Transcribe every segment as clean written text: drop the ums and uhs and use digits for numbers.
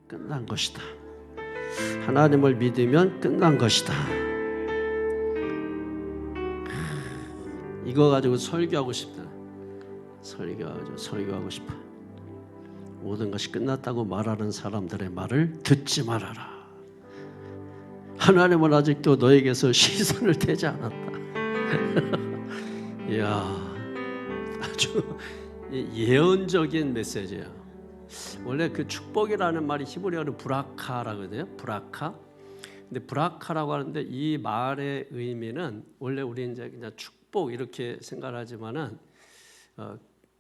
끝난 것이다. 하나님을 믿으면 끝난 것이다. 이거 가지고 설교하고 싶다. 설교하고 싶어. 모든 것이 끝났다고 말하는 사람들의 말을 듣지 말아라. 하나님은 아직도 너에게서 시선을 떼지 않았다. 이야, 아주 예언적인 메시지야. 원래 그 축복이라는 말이 히브리어는 브라카라거든요. 브라카. 근데 브라카라고 하는데 이 말의 의미는 원래 우리 이제 그냥 축복 이렇게 생각하지만은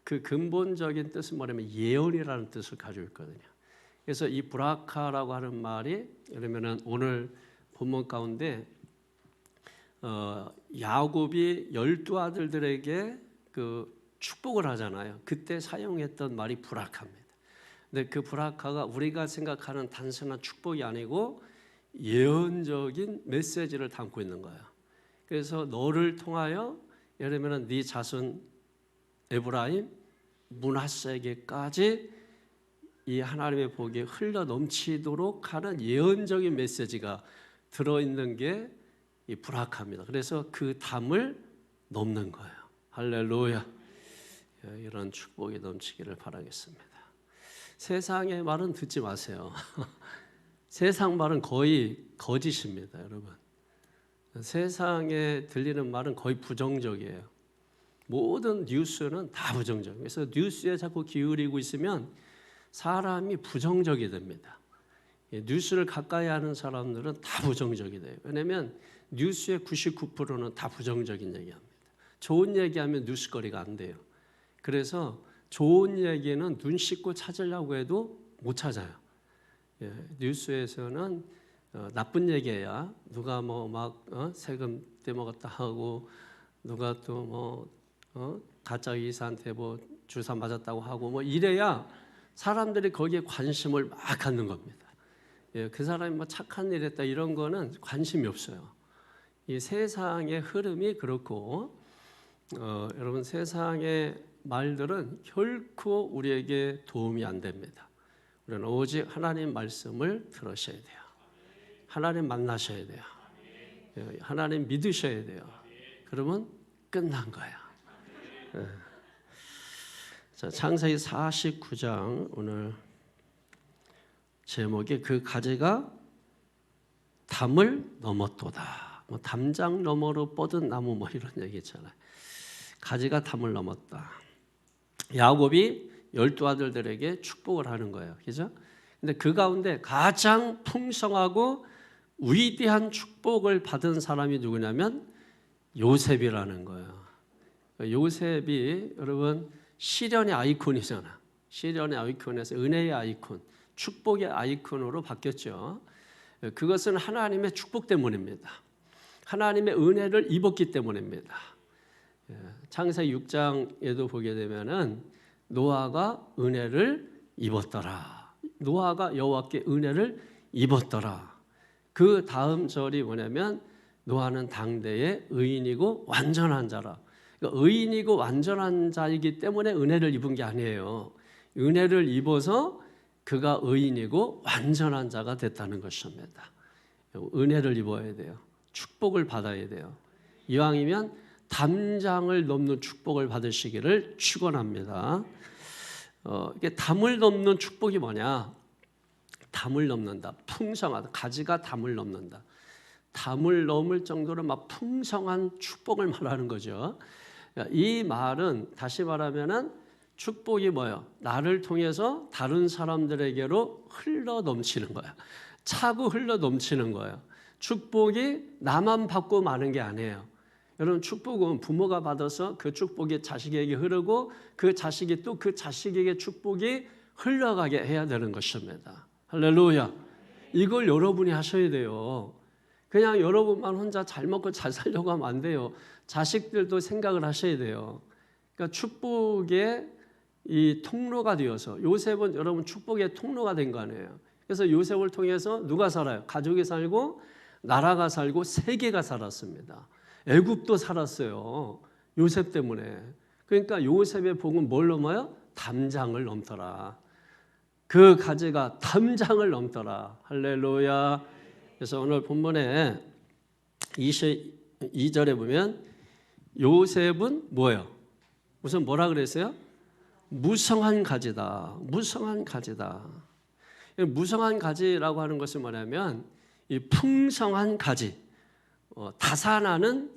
그 근본적인 뜻은 뭐냐면 예언이라는 뜻을 가지고 있거든요. 그래서 이 브라카라고 하는 말이 그러면은 오늘 본문 가운데 야곱이 12아들들에게 그 축복을 하잖아요. 그때 사용했던 말이 브라카입니다. 근데 그 브라카가 우리가 생각하는 단순한 축복이 아니고 예언적인 메시지를 담고 있는 거예요. 그래서 너를 통하여 예를 들면 네 자손 에브라임, 므낫세에게까지 이 하나님의 복이 흘러 넘치도록 하는 예언적인 메시지가 들어있는 게 이 브라카입니다. 그래서 그 담을 넘는 거예요. 할렐루야. 이런 축복이 넘치기를 바라겠습니다. 세상의 말은 듣지 마세요. 세상 말은 거의 거짓입니다, 여러분. 세상에 들리는 말은 거의 부정적이에요. 모든 뉴스는 다 부정적이에요. 그래서 뉴스에 자꾸 기울이고 있으면 사람이 부정적이 됩니다. 뉴스를 가까이 하는 사람들은 다 부정적이 돼요. 왜냐하면 뉴스의 99%는 다 부정적인 얘기합니다. 좋은 얘기하면 뉴스거리가 안 돼요. 그래서 좋은 얘기는 눈 씻고 찾으려고 해도 못 찾아요. 뉴스에서는 나쁜 얘기야. 누가 뭐 막 세금 떼먹었다 하고 누가 또 뭐 가짜 의사한테 뭐 주사 맞았다고 하고 뭐 이래야 사람들이 거기에 관심을 막 갖는 겁니다. 그 사람이 뭐 착한 일 했다 이런 거는 관심이 없어요. 이 세상의 흐름이 그렇고 여러분 세상의 말들은 결코 우리에게 도움이 안 됩니다. 우리는 오직 하나님 말씀을 들으셔야 돼요. 하나님 만나셔야 돼요. 하나님 믿으셔야 돼요. 그러면 끝난 거야. 자, 창세기 49장 오늘 제목이 그 가지가 담을 넘었도다. 뭐 담장 너머로 뻗은 나무 뭐 이런 얘기 있잖아요. 가지가 담을 넘었다. 야곱이 12아들들에게 축복을 하는 거예요. 그죠? 근데 그 가운데 가장 풍성하고 위대한 축복을 받은 사람이 누구냐면 요셉이라는 거예요. 요셉이 여러분 시련의 아이콘이잖아. 시련의 아이콘에서 은혜의 아이콘, 축복의 아이콘으로 바뀌었죠. 그것은 하나님의 축복 때문입니다. 하나님의 은혜를 입었기 때문입니다. 창세기 6장에도 보게 되면은 노아가 은혜를 입었더라. 노아가 여호와께 은혜를 입었더라. 그 다음 절이 뭐냐면 노아는 당대의 의인이고 완전한 자라. 그러니까 의인이고 완전한 자이기 때문에 은혜를 입은 게 아니에요. 은혜를 입어서 그가 의인이고 완전한 자가 됐다는 것입니다. 은혜를 입어야 돼요. 축복을 받아야 돼요. 이왕이면 담장을 넘는 축복을 받으시기를 축원합니다. 이게 담을 넘는 축복이 뭐냐? 담을 넘는다. 풍성하다. 가지가 담을 넘는다. 담을 넘을 정도로 막 풍성한 축복을 말하는 거죠. 이 말은 다시 말하면은 축복이 뭐예요? 나를 통해서 다른 사람들에게로 흘러 넘치는 거야. 차고 흘러 넘치는 거예요. 축복이 나만 받고 마는 게 아니에요. 여러분 축복은 부모가 받아서 그 축복이 자식에게 흐르고 그 자식이 또 그 자식에게 축복이 흘러가게 해야 되는 것입니다. 할렐루야. 이걸 여러분이 하셔야 돼요. 그냥 여러분만 혼자 잘 먹고 잘 살려고 하면 안 돼요. 자식들도 생각을 하셔야 돼요. 그러니까 축복의 이 통로가 되어서 요셉은 여러분 축복의 통로가 된 거 아니에요. 그래서 요셉을 통해서 누가 살아요? 가족이 살고 나라가 살고 세계가 살았습니다. 애굽도 살았어요. 요셉 때문에. 그러니까 요셉의 복은 뭘 넘어요? 담장을 넘더라. 그 가지가 담장을 넘더라. 할렐루야. 그래서 오늘 본문에 22절에 보면 요셉은 뭐예요? 우선 뭐라 그랬어요? 무성한 가지다. 무성한 가지다. 무성한 가지라고 하는 것은 뭐냐면 이 풍성한 가지, 다산하는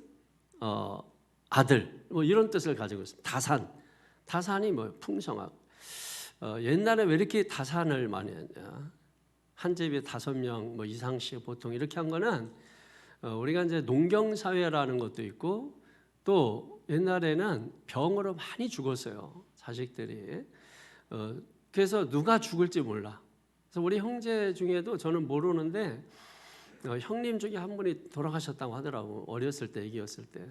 아들, 뭐 이런 뜻을 가지고 있습니다. 다산이 뭐예요? 풍성하고. 옛날에 왜 이렇게 다산을 많이 했냐? 한 집에 5명 뭐 이상씩 보통 이렇게 한 거는 우리가 이제 농경 사회라는 것도 있고 또 옛날에는 병으로 많이 죽었어요. 자식들이. 그래서 누가 죽을지 몰라. 그래서 우리 형제 중에도 저는 모르는데 형님 중에 한 분이 돌아가셨다고 하더라고. 어렸을 때, 애기였을 때.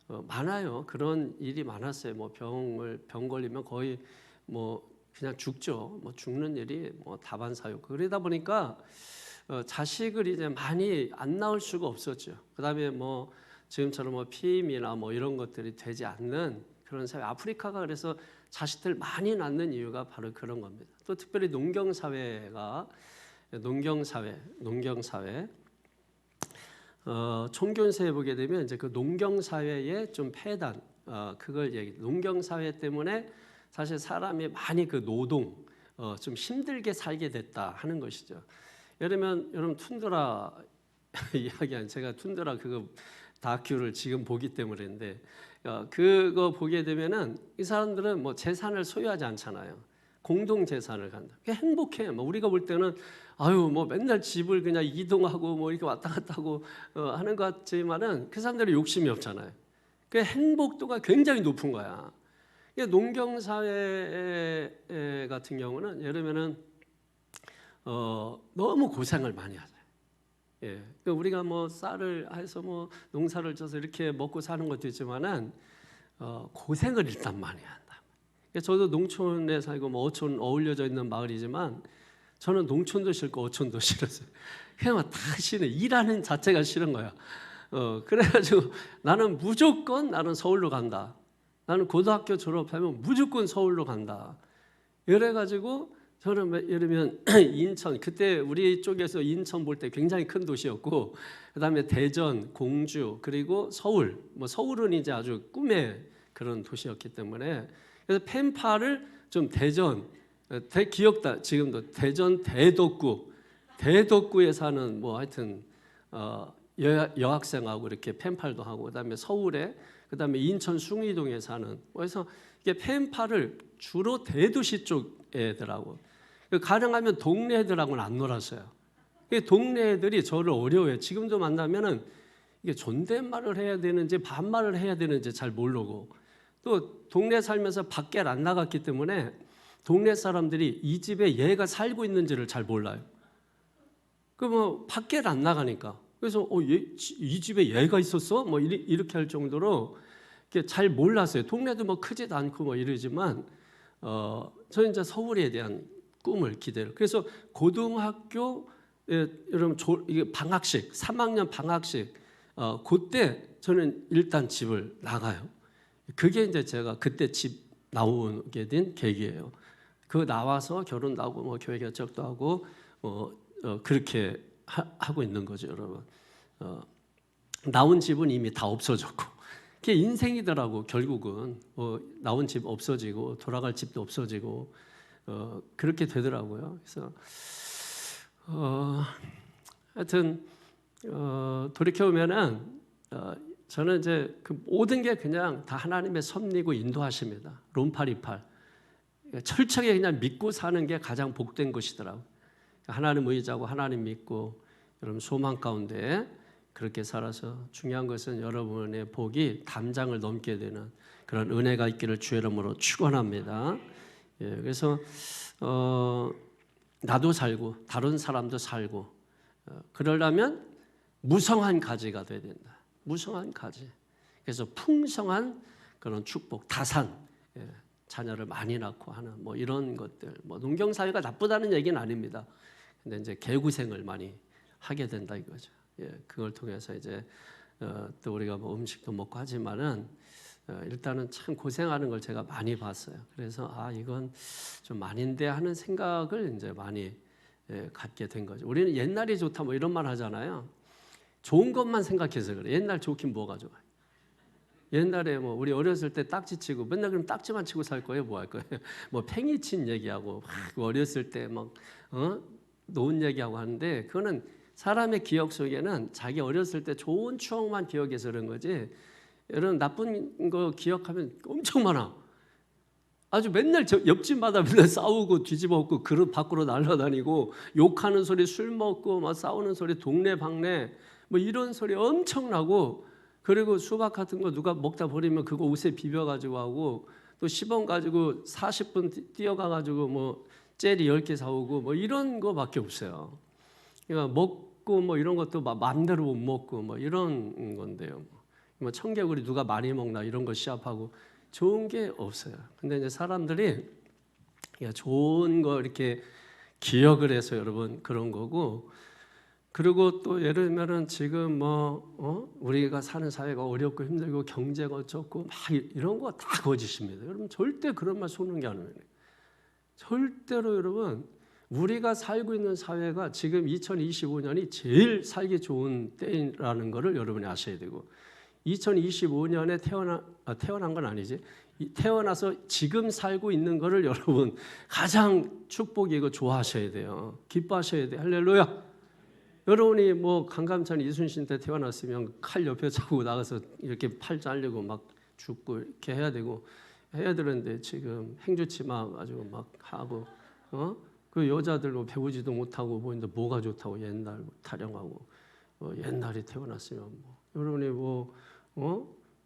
많아요. 그런 일이 많았어요. 뭐 병 걸리면 거의 뭐 그냥 죽죠. 뭐 죽는 일이 뭐 다반사였고 그러다 보니까 자식을 이제 많이 안 낳을 수가 없었죠. 그다음에 뭐 지금처럼 뭐 피임이나 뭐 이런 것들이 되지 않는 그런 사회. 아프리카가 그래서 자식들 많이 낳는 이유가 바로 그런 겁니다. 또 특별히 농경 사회가 농경 사회 총견세에 보게 되면 이제 그 농경 사회의 좀 폐단 그걸 농경 사회 때문에 사실 사람이 많이 그 노동 좀 힘들게 살게 됐다 하는 것이죠. 예를 들면 여러분 툰드라 이야기한 제가 툰드라 그거 다큐를 지금 보기 때문인데 그거 보게 되면은 이 사람들은 뭐 재산을 소유하지 않잖아요. 공동 재산을 갖는다. 행복해. 뭐 우리가 볼 때는 아유 뭐 맨날 집을 그냥 이동하고 뭐 이렇게 왔다 갔다 하고 하는 것 같지만은 그 사람들은 욕심이 없잖아요. 그 행복도가 굉장히 높은 거야. 농경 사회 같은 경우는 예를 들면은 너무 고생을 많이 하잖아요. 예, 그러니까 우리가 뭐 쌀을 해서 뭐 농사를 져서 이렇게 먹고 사는 것도 있지만은 고생을 일단 많이 한다. 저도 농촌에 살고 뭐 어촌 어울려져 있는 마을이지만 저는 농촌도 싫고 어촌도 싫었어요. 그냥 다 싫어. 일하는 자체가 싫은 거야. 그래가지고 나는 서울로 간다. 나는 고등학교 졸업하면 무조건 서울로 간다. 이래가지고 저는 예를 들면 인천 그때 우리 쪽에서 인천 볼 때 굉장히 큰 도시였고 그다음에 대전, 공주 그리고 서울 뭐 서울은 이제 아주 꿈의 그런 도시였기 때문에 그래서 펜파를 좀 대전 기억다 지금도 대전 대덕구에 사는 뭐 하여튼 여학생하고 이렇게 펜팔도 하고 그다음에 서울에 그다음에 인천 숭이동에 사는 그래서 이게 펜팔을 주로 대도시 쪽 애들하고 가능하면 동네 애들하고는 안 놀았어요. 동네 애들이 저를 어려워해요. 지금도 만나면은 이게 존댓말을 해야 되는지 반말을 해야 되는지 잘 모르고 또 동네 살면서 밖에 안 나갔기 때문에 동네 사람들이 이 집에 얘가 살고 있는지를 잘 몰라요. 그 뭐 밖에 안 나가니까 그래서 이 집에 얘가 있었어? 뭐 이렇게 할 정도로 잘 몰랐어요. 동네도 뭐 크지도 않고 뭐 이러지만 저는 이제 서울에 대한 꿈을 기대를. 그래서 고등학교 여러분 이게 방학식 3학년 방학식 그때 저는 일단 집을 나가요. 그게 이제 제가 그때 집 나오게 된 계기예요. 그 나와서 결혼도 하고 뭐 교회 개척도 하고 그렇게 하고 있는 거죠, 여러분. 나온 집은 이미 다 없어졌고 그게 인생이더라고. 결국은 나온 집 없어지고 돌아갈 집도 없어지고 그렇게 되더라고요. 그래서 하여튼 돌이켜 보면은 저는 이제 그 모든 게 그냥 다 하나님의 섭리고 인도하십니다. 롬파리팔 철저하게 그냥 믿고 사는 게 가장 복된 것이더라고. 하나님 의지하고 하나님 믿고 여러분 소망 가운데 그렇게 살아서 중요한 것은 여러분의 복이 담장을 넘게 되는 그런 은혜가 있기를 주의 이름으로 축원합니다. 예, 그래서 나도 살고 다른 사람도 살고 그러려면 무성한 가지가 돼야 된다. 무성한 가지. 그래서 풍성한 그런 축복, 다산, 자녀를 많이 낳고 하는 뭐 이런 것들. 뭐 농경 사회가 나쁘다는 얘기는 아닙니다. 근데 이제 개구생을 많이 하게 된다 이거죠. 예, 그걸 통해서 이제 또 우리가 뭐 음식도 먹고 하지만은 일단은 참 고생하는 걸 제가 많이 봤어요. 그래서 이건 좀 아닌데 하는 생각을 이제 많이 갖게 된 거죠. 우리는 옛날이 좋다 뭐 이런 말 하잖아요. 좋은 것만 생각해서 그래. 옛날 좋긴 뭐가 좋아요. 옛날에 뭐 우리 어렸을 때 딱지 치고 맨날 그럼 딱지만 치고 살 거예요? 뭐 할 거예요? 뭐 팽이 친 얘기하고 어렸을 때 막 노은 얘기하고 하는데 그거는 사람의 기억 속에는 자기 어렸을 때 좋은 추억만 기억해서 그런 거지. 여러분 나쁜 거 기억하면 엄청 많아. 아주 맨날 옆집마다 맨날 싸우고 뒤집어엎고 그릇 밖으로 날아다니고 욕하는 소리, 술 먹고 막 싸우는 소리, 동네 방네 뭐 이런 소리 엄청 나고, 그리고 수박 같은 거 누가 먹다 버리면 그거 옷에 비벼가지고 하고, 또 10원 가지고 40분 뛰어가가지고 뭐 젤리 10개 사오고 뭐 이런 거밖에 없어요. 그러니까 먹고 뭐 이런 것도 막 마음대로 못 먹고 뭐 이런 건데요. 뭐 청개구리 누가 많이 먹나 이런 거 시합하고 좋은 게 없어요. 근데 이제 사람들이 좋은 거 이렇게 기억을 해서 여러분 그런 거고, 그리고 또 예를 들면은 지금 우리가 사는 사회가 어렵고 힘들고 경제가 어쩌고 막 이런 거 다 거짓입니다. 여러분 절대 그런 말 속는 게 아니에요. 절대로 여러분 우리가 살고 있는 사회가 지금 2025년이 제일 살기 좋은 때라는 거를 여러분이 아셔야 되고, 2025년에 태어난 건 아니지. 태어나서 지금 살고 있는 거를 여러분 가장 축복이고 좋아하셔야 돼요. 기뻐하셔야 돼요. 할렐루야. 여러분이 뭐 강감찬 이순신 때 태어났으면 칼 옆에 차고 나가서 이렇게 팔 잘리고 막 죽고 이렇게 해야 되는데 지금 행주치마 가지고 막 하고 그 여자들 뭐 배우지도 못하고 보는데 뭐가 좋다고 옛날 타령하고 옛날에 태어났으면 뭐 여러분이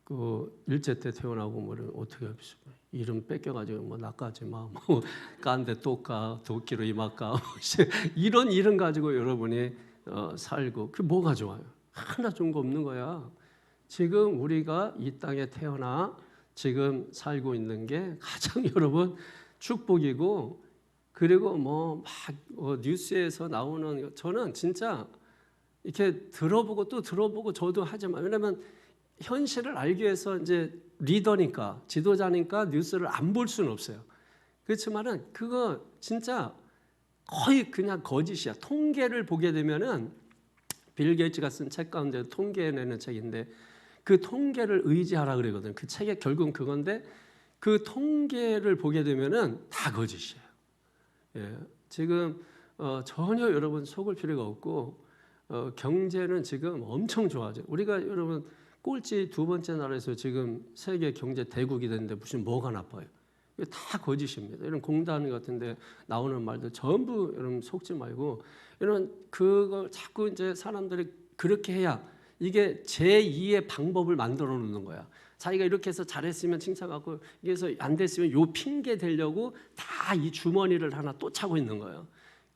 그 일제 때 태어나고 뭐 어떻게 합니까? 이름 뺏겨가지고 뭐 나까지 뭐 깐데 또까 도끼로 이마까 이런 이름 가지고 여러분이 살고 그 뭐가 좋아요? 하나 좋은 거 없는 거야. 지금 우리가 이 땅에 태어나 지금 살고 있는 게 가장 여러분 축복이고, 그리고 뭐 막 뉴스에서 나오는, 저는 진짜 이렇게 들어보고 또 들어보고 저도 하지만, 왜냐면 현실을 알기 위해서 이제 리더니까 지도자니까 뉴스를 안 볼 수는 없어요. 그렇지만은 그거 진짜 거의 그냥 거짓이야. 통계를 보게 되면은 빌 게이츠가 쓴 책 가운데 통계 내는 책인데 그 통계를 의지하라 그러거든. 그 책의 결국은 그건데 그 통계를 보게 되면은 다 거짓이에요. 예, 지금 전혀 여러분 속을 필요가 없고 경제는 지금 엄청 좋아져. 우리가 여러분 꼴찌 2번째 나라에서 지금 세계 경제 대국이 됐는데 무슨 뭐가 나빠요? 이거 다 거짓입니다. 이런 공단 같은데 나오는 말들 전부 여러분 속지 말고, 이런 그거 자꾸 이제 사람들이 그렇게 해야 이게 제2의 방법을 만들어 놓는 거야. 자기가 이렇게 해서 잘했으면 칭찬하고 이래서 안 됐으면 요 핑계 대려고 다 이 주머니를 하나 또 차고 있는 거예요.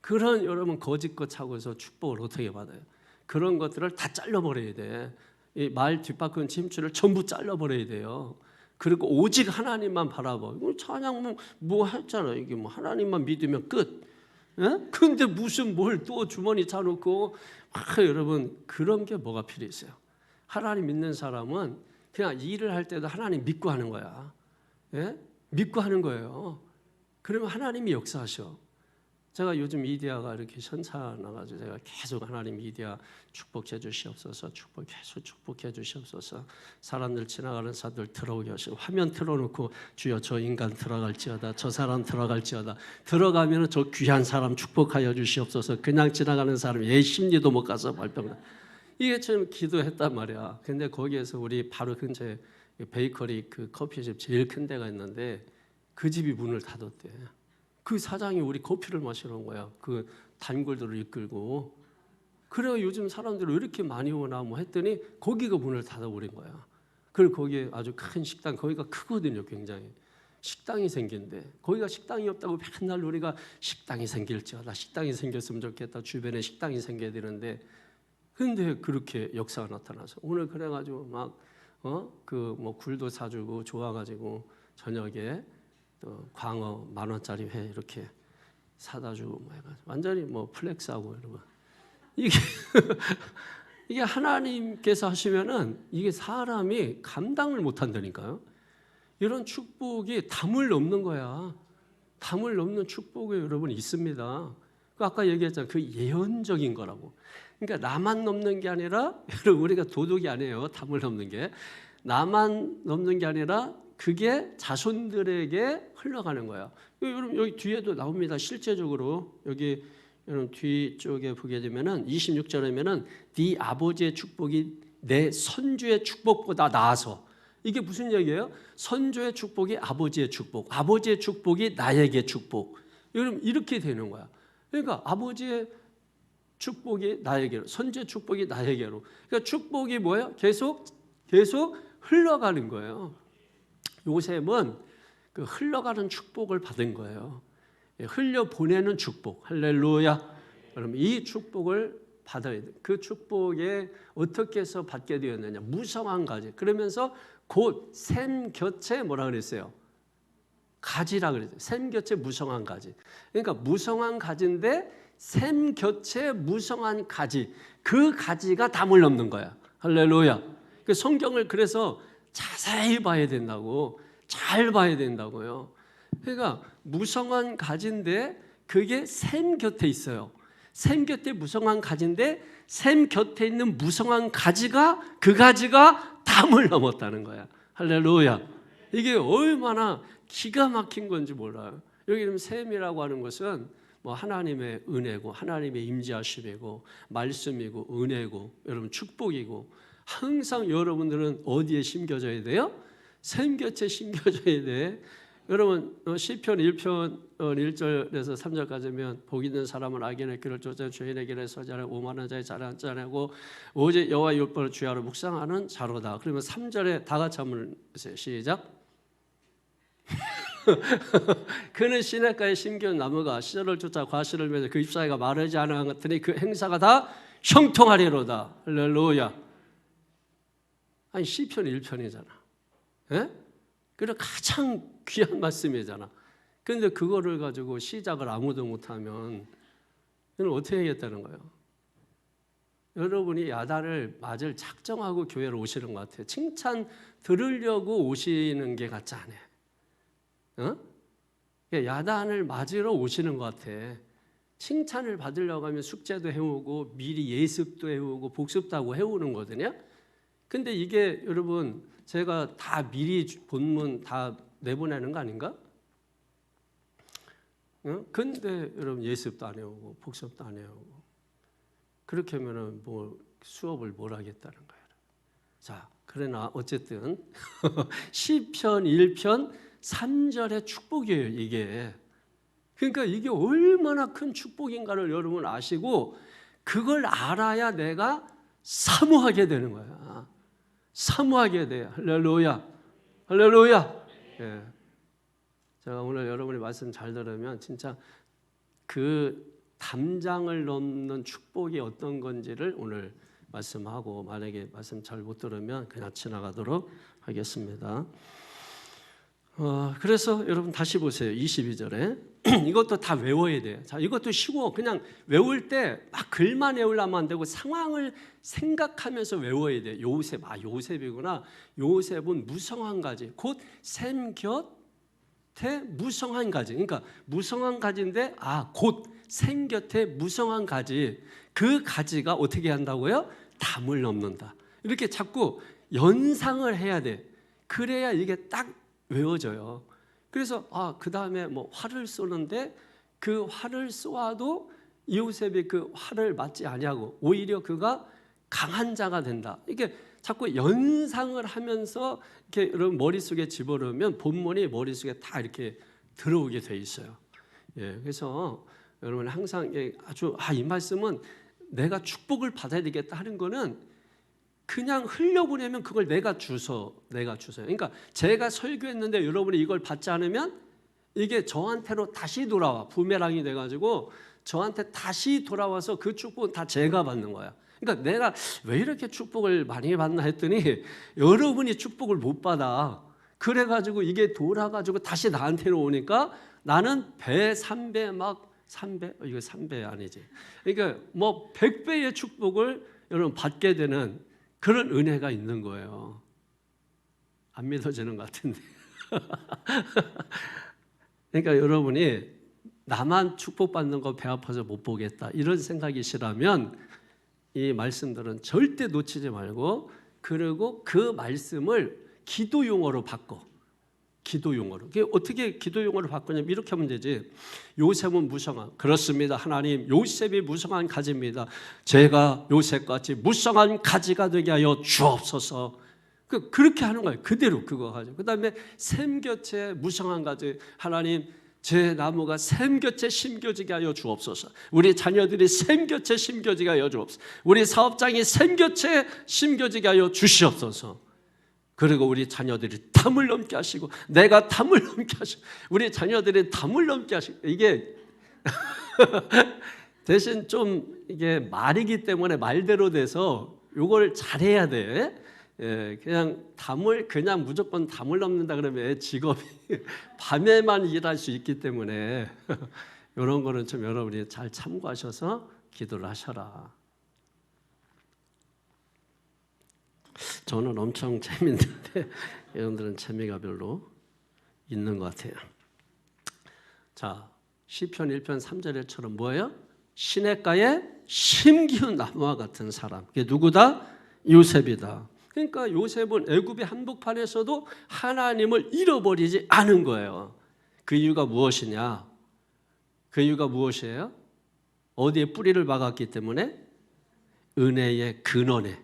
그런 여러분 거짓 거 차고서 축복을 어떻게 받아요? 그런 것들을 다 잘라버려야 돼. 이 말 뒷바퀴 침추를 전부 잘라버려야 돼요. 그리고 오직 하나님만 바라봐. 찬양 뭐 했잖아. 이게 뭐 하나님만 믿으면 끝. 예? 근데 무슨 뭘 또 주머니 차놓고 여러분 그런 게 뭐가 필요했어요? 하나님 믿는 사람은 그냥 일을 할 때도 하나님 믿고 하는 거야. 예? 믿고 하는 거예요. 그러면 하나님이 역사하셔. 제가 요즘 이디야가 이렇게 현찮아가지고 제가 계속 하나님 이디야 축복해 주시옵소서, 계속 축복해 주시옵소서. 사람들 지나가는 사람들 들어오게 하시고 화면 틀어놓고 주여 저 인간 들어갈지어다, 저 사람 들어갈지어다. 들어가면 저 귀한 사람 축복하여 주시옵소서. 그냥 지나가는 사람 심리도 못 가서 발병나. 이게 좀 기도했단 말이야. 근데 거기에서 우리 바로 근처에 베이커리 그 커피숍 제일 큰 데가 있는데 그 집이 문을 닫았대. 그 사장이 우리 커피를 마시러 온 거야. 그 단골들을 이끌고. 그래서 요즘 사람들이 왜 이렇게 많이 오나 뭐 했더니 거기가 문을 닫아버린 거야. 그리고 거기에 아주 큰 식당, 거기가 크거든요, 굉장히. 식당이 생긴대. 거기가 식당이 없다고 맨날 우리가 식당이 생길지어다, 식당이 생겼으면 좋겠다, 주변에 식당이 생겨야 되는데, 근데 그렇게 역사가 나타나서 오늘 그래가지고 막 그 뭐 굴도 사주고 좋아가지고 저녁에 또 광어 10,000원짜리 회 이렇게 사다 주고 뭐 해가지고 완전히 뭐 플렉스하고 이러고 이게 하나님께서 하시면은 이게 사람이 감당을 못 한다니까요. 이런 축복이 담을 넘는 거야. 담을 넘는 축복이 여러분 있습니다. 아까 얘기했잖아요. 그 예언적인 거라고. 그러니까 나만 넘는 게 아니라 여러분 우리가 도둑이 아니에요. 담을 넘는 게. 나만 넘는 게 아니라 그게 자손들에게 흘러가는 거야. 여러분 여기 뒤에도 나옵니다. 실제적으로 여기 여러분 뒤쪽에 보게 되면은 26절에면은 네 아버지의 축복이 내 선주의 축복보다 나아서, 이게 무슨 얘기예요? 선조의 축복이 아버지의 축복, 아버지의 축복이 나에게 축복. 여러분 이렇게 되는 거야. 그러니까 아버지의 축복이 나에게로, 선조의 축복이 나에게로. 그러니까 축복이 뭐예요? 계속 흘러가는 거예요. 요셉은 그 흘러가는 축복을 받은 거예요. 흘려 보내는 축복. 할렐루야. 여러분 이 축복을 받아야 돼. 그 축복에 어떻게 해서 받게 되었느냐? 무성한 가지. 그러면서 곧 샘 곁에 뭐라 그랬어요? 가지라 그랬어요. 샘 곁에 무성한 가지. 그러니까 무성한 가지인데 샘 곁에 무성한 가지. 그 가지가 담을 넘는 거야. 할렐루야. 그 성경을 그래서 자세히 봐야 된다고. 잘 봐야 된다고요. 그러니까 무성한 가지인데 그게 샘 곁에 있어요. 샘 곁에 무성한 가지인데 샘 곁에 있는 무성한 가지가, 그 가지가 담을 넘었다는 거야. 할렐루야. 이게 얼마나 기가 막힌 건지 몰라요. 여기 이름 샘이라고 하는 것은 뭐 하나님의 은혜고 하나님의 임재하심이고 말씀이고 은혜고 여러분 축복이고, 항상 여러분들은 어디에 심겨져야 돼요? 샘 곁에 심겨져야 돼. 여러분 시편 1편 1절에서 3절까지면 복 있는 사람은 악인의 길을 쫓아 주인의 길에 서지 않고 오만한 자의 자를 앉지 않고 오직 여호와의 율법을 주야로 묵상하는 자로다. 그러면 3절에 다 같이 한번 해주세요. 시작. 그는 시냇가에 심겨온 나무가 시절을 쫓아 과실을 맺어 그 잎사귀가 마르지 않은 것 같으니 그 행사가 다 형통하리로다. 할렐루야. 아니 시편 1편이잖아. 예? 그래 가장 귀한 말씀이잖아. 그런데 그거를 가지고 시작을 아무도 못하면 이건 어떻게 하겠다는 거예요? 여러분이 야단을 맞을 작정하고 교회로 오시는 것 같아요. 칭찬 들으려고 오시는 게 같지 않아요. 어? 야단을 맞으러 오시는 것 같아. 칭찬을 받으려고 하면 숙제도 해오고 미리 예습도 해오고 복습도 하고 해오는 거거든요. 근데 이게 여러분 제가 다 미리 본문 다 내보내는 거 아닌가? 근데 여러분 예습도 안 해오고 복습도 안 해오고 그렇게 하면은 뭐 수업을 뭘 하겠다는 거예요. 자, 그러나 어쨌든 시편 1편 3절의 축복이에요, 이게. 그러니까 이게 얼마나 큰 축복인가를 여러분 아시고 그걸 알아야 내가 사모하게 되는 거야. 사모하게 돼. 할렐루야. 할렐루야. 예. 제가 오늘 여러분의 말씀 잘 들으면 진짜 그 담장을 넘는 축복이 어떤 건지를 오늘 말씀하고, 만약에 말씀 잘 못 들으면 그냥 지나가도록 하겠습니다. 그래서 여러분 다시 보세요. 22절에 이것도 다 외워야 돼요. 자, 이것도 쉬워. 그냥 외울 때 막 글만 외우려면 안 되고 상황을 생각하면서 외워야 돼요. 요셉, 요셉이구나. 요셉은 무성한 가지, 곧 샘 곁에 무성한 가지. 그러니까 무성한 가지인데 곧 샘 곁에 무성한 가지. 그 가지가 어떻게 한다고요? 담을 넘는다. 이렇게 자꾸 연상을 해야 돼. 그래야 이게 딱 외워져요. 그래서 그 다음에 뭐 활을 쏘는데 그 활을 쏘아도 요셉이 그 활을 맞지 아니하고 오히려 그가 강한 자가 된다. 이게 자꾸 연상을 하면서 이렇게 여러분 머릿속에 집어넣으면 본문이 머릿속에 다 이렇게 들어오게 돼 있어요. 예, 그래서 여러분 항상 아주 이 말씀은 내가 축복을 받아야 되겠다 하는 거는 그냥 흘려보내면 그걸 내가 주서요. 그러니까 제가 설교했는데 여러분이 이걸 받지 않으면 이게 저한테로 다시 돌아와. 부메랑이 돼가지고 저한테 다시 돌아와서 그 축복은 다 제가 받는 거야. 그러니까 내가 왜 이렇게 축복을 많이 받나 했더니 여러분이 축복을 못 받아. 그래가지고 이게 돌아가지고 다시 나한테로 오니까 나는 배 3배 막 3배? 이거 3배 아니지. 그러니까 뭐 100배의 축복을 여러분 받게 되는 그런 은혜가 있는 거예요. 안 믿어지는 것 같은데. 그러니까 여러분이 나만 축복받는 거 배 아파서 못 보겠다 이런 생각이시라면 이 말씀들은 절대 놓치지 말고, 그리고 그 말씀을 기도 용어로 바꿔. 기도 용어로. 어떻게 기도 용어로 바꾸냐면 이렇게 하면 되지. 요셉은 무성한, 그렇습니다. 하나님, 요셉이 무성한 가지입니다. 제가 요셉같이 무성한 가지가 되게 하여 주옵소서. 그렇게 하는 거예요. 그대로 그거 가지고. 그 다음에 샘곁에 무성한 가지, 하나님 제 나무가 샘곁에 심겨지게 하여 주옵소서. 우리 자녀들이 샘곁에 심겨지게 하여 주옵소서. 우리 사업장이 샘곁에 심겨지게 하여 주시옵소서. 그리고 우리 자녀들이 담을 넘게 하시고, 내가 담을 넘게 하시고, 우리 자녀들이 담을 넘게 하시고. 이게 대신 좀 이게 말이기 때문에 말대로 돼서 이걸 잘해야 돼. 그냥 그냥 무조건 담을 넘는다 그러면 직업이 밤에만 일할 수 있기 때문에 이런 거는 좀 여러분이 잘 참고하셔서 기도를 하셔라. 저는 엄청 재밌는데 여러분들은 재미가 별로 있는 것 같아요. 자, 시편 1편 3절에처럼 뭐예요? 시냇가에 심기운 나무와 같은 사람. 그게 누구다? 요셉이다. 그러니까 요셉은 애굽의 한복판에서도 하나님을 잃어버리지 않은 거예요. 그 이유가 무엇이냐? 그 이유가 무엇이에요? 어디에 뿌리를 박았기 때문에? 은혜의 근원에.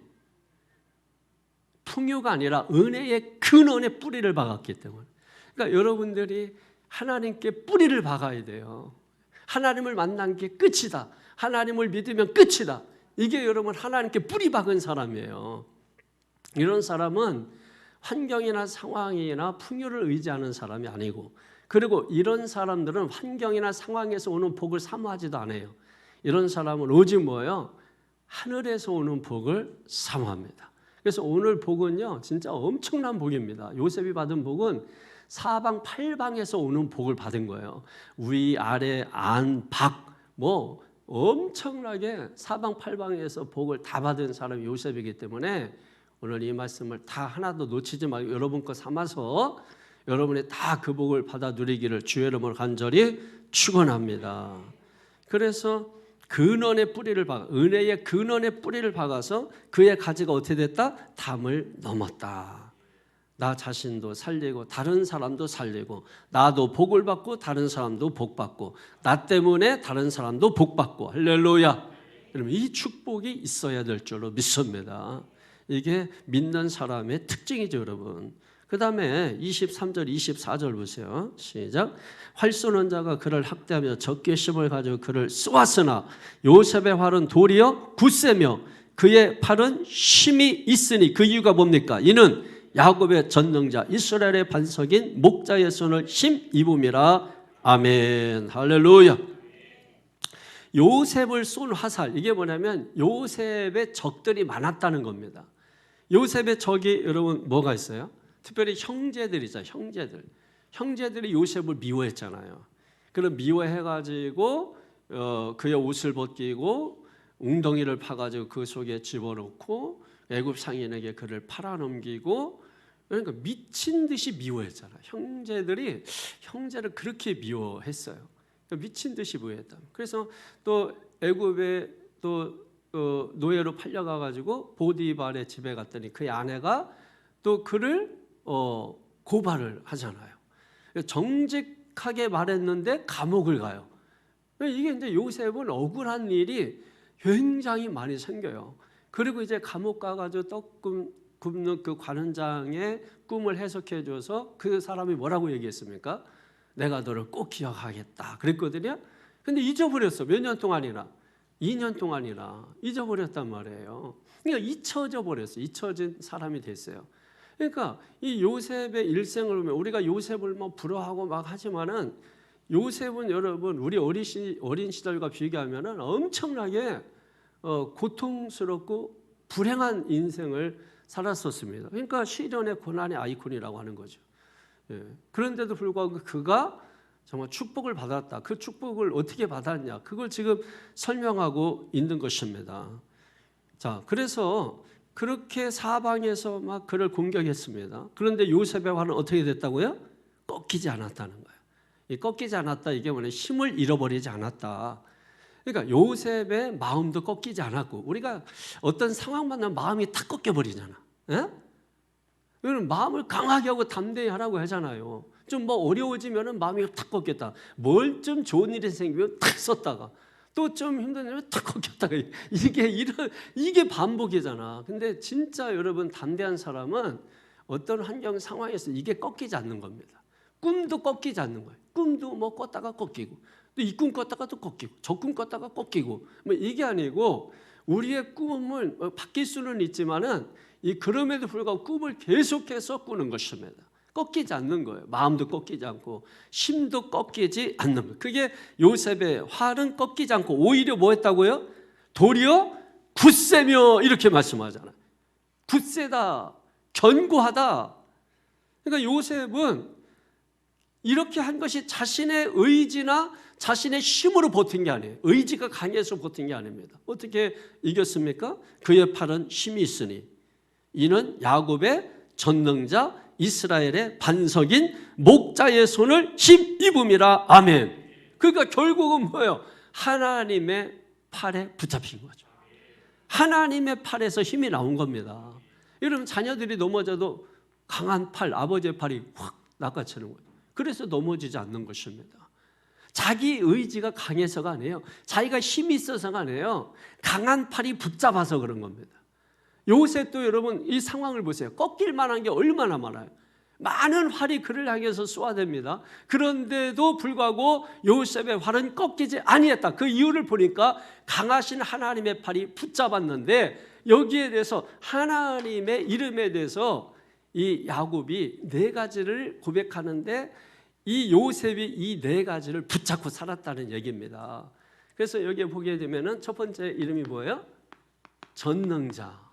풍요가 아니라 은혜의 근원에 뿌리를 박았기 때문에. 그러니까 여러분들이 하나님께 뿌리를 박아야 돼요. 하나님을 만난 게 끝이다. 하나님을 믿으면 끝이다. 이게 여러분 하나님께 뿌리 박은 사람이에요. 이런 사람은 환경이나 상황이나 풍요를 의지하는 사람이 아니고, 그리고 이런 사람들은 환경이나 상황에서 오는 복을 사모하지도 않아요. 이런 사람은 오직 뭐예요? 하늘에서 오는 복을 사모합니다. 그래서 오늘 복은요 진짜 엄청난 복입니다. 요셉이 받은 복은 사방팔방에서 오는 복을 받은 거예요. 위, 아래, 안, 밖 뭐 엄청나게 사방팔방에서 복을 다 받은 사람이 요셉이기 때문에 오늘 이 말씀을 다 하나도 놓치지 말고 여러분 거 삼아서 여러분이 다 그 복을 받아 누리기를 주의 이름으로 간절히 축원합니다. 그래서 근원의 뿌리를 박아, 은혜의 근원의 뿌리를 박아서 그의 가지가 어떻게 됐다? 담을 넘었다. 나 자신도 살리고 다른 사람도 살리고, 나도 복을 받고 다른 사람도 복 받고, 나 때문에 다른 사람도 복 받고. 할렐루야. 여러분 이 축복이 있어야 될 줄로 믿습니다. 이게 믿는 사람의 특징이죠, 여러분. 그 다음에 23절, 24절 보세요. 시작. 활 쏘는 자가 그를 학대하며 적개심을 가지고 그를 쏘았으나 요셉의 활은 도리어 굳세며 그의 팔은 힘이 있으니. 그 이유가 뭡니까? 이는 야곱의 전능자 이스라엘의 반석인 목자의 손을 힘입음이라. 아멘. 할렐루야. 요셉을 쏜 화살, 이게 뭐냐면 요셉의 적들이 많았다는 겁니다. 요셉의 적이 여러분 뭐가 있어요? 특별히 형제들이죠. 형제들이 요셉을 미워했잖아요. 그럼 미워해가지고 그의 옷을 벗기고 웅덩이를 파가지고 그 속에 집어넣고 애굽 상인에게 그를 팔아넘기고, 그러니까 미친 듯이 미워했잖아요. 형제를 그렇게 미워했어요. 그러니까 미친 듯이 미워했다. 그래서 또 애굽에 또 노예로 팔려가가지고 보디발의 집에 갔더니 그의 아내가 또 그를 고발을 하잖아요. 정직하게 말했는데 감옥을 가요. 이게 이제 요셉은 억울한 일이 굉장히 많이 생겨요. 그리고 이제 감옥 가가지고 떡 굽는 그 관원장의 꿈을 해석해줘서 그 사람이 뭐라고 얘기했습니까? 내가 너를 꼭 기억하겠다 그랬거든요. 근데 잊어버렸어. 몇 년 동안이나, 2년 동안이나 잊어버렸단 말이에요. 그러니까 잊혀진 사람이 됐어요. 그러니까 이 요셉의 일생을 보면 우리가 요셉을 뭐 부러워하고 막 하지만은, 요셉은 여러분 우리 어린 시절과 비교하면은 엄청나게 고통스럽고 불행한 인생을 살았었습니다. 그러니까 시련의 고난의 아이콘이라고 하는 거죠. 그런데도 불구하고 그가 정말 축복을 받았다. 그 축복을 어떻게 받았냐? 그걸 지금 설명하고 있는 것입니다. 자, 그래서 그렇게 사방에서 막 그를 공격했습니다. 그런데 요셉의 활은 어떻게 됐다고요? 꺾이지 않았다는 거예요. 이 꺾이지 않았다 이게 뭐냐? 힘을 잃어버리지 않았다. 그러니까 요셉의 마음도 꺾이지 않았고, 우리가 어떤 상황 만나면 마음이 탁 꺾여버리잖아. 예? 이거는 마음을 강하게 하고 담대히 하라고 하잖아요. 좀 뭐 어려워지면은 마음이 탁 꺾였다. 뭘 좀 좋은 일이 생기면 탁 썼다가 또 좀 힘든 일은 탁 꺾였다가 이게 반복이잖아. 근데 진짜 여러분 담대한 사람은 어떤 환경 상황에서 이게 꺾이지 않는 겁니다. 꿈도 꺾이지 않는 거예요. 꿈도 뭐 꿨다가 꺾이고 또 이 꿈 꿨다가 또 꺾이고 저 꿈 꿨다가 꺾이고 뭐 이게 아니고 우리의 꿈을 바뀔 수는 있지만은 그럼에도 불구하고 꿈을 계속해서 꾸는 것입니다. 꺾이지 않는 거예요. 마음도 꺾이지 않고 힘도 꺾이지 않는 거예요. 그게 요셉의 활은 꺾이지 않고 오히려 뭐 했다고요? 도리어 굳세며 이렇게 말씀하잖아요. 굳세다, 견고하다. 그러니까 요셉은 이렇게 한 것이 자신의 의지나 자신의 힘으로 버틴 게 아니에요. 의지가 강해서 버틴 게 아닙니다. 어떻게 이겼습니까? 그의 팔은 힘이 있으니 이는 야곱의 전능자 이스라엘의 반석인 목자의 손을 힘입음이라. 아멘. 그러니까 결국은 뭐예요? 하나님의 팔에 붙잡힌 거죠. 하나님의 팔에서 힘이 나온 겁니다. 여러분 자녀들이 넘어져도 강한 팔, 아버지의 팔이 확 낚아채는 거예요. 그래서 넘어지지 않는 것입니다. 자기 의지가 강해서가 아니에요. 자기가 힘이 있어서가 아니에요. 강한 팔이 붙잡아서 그런 겁니다. 요셉도 여러분 이 상황을 보세요. 꺾일 만한 게 얼마나 많아요. 많은 활이 그를 향해서 쏘아댑니다. 그런데도 불구하고 요셉의 활은 꺾이지 아니했다. 그 이유를 보니까 강하신 하나님의 팔이 붙잡았는데, 여기에 대해서 하나님의 이름에 대해서 이 야곱이 네 가지를 고백하는데 이 요셉이 이 네 가지를 붙잡고 살았다는 얘기입니다. 그래서 여기에 보게 되면은 첫 번째 이름이 뭐예요? 전능자.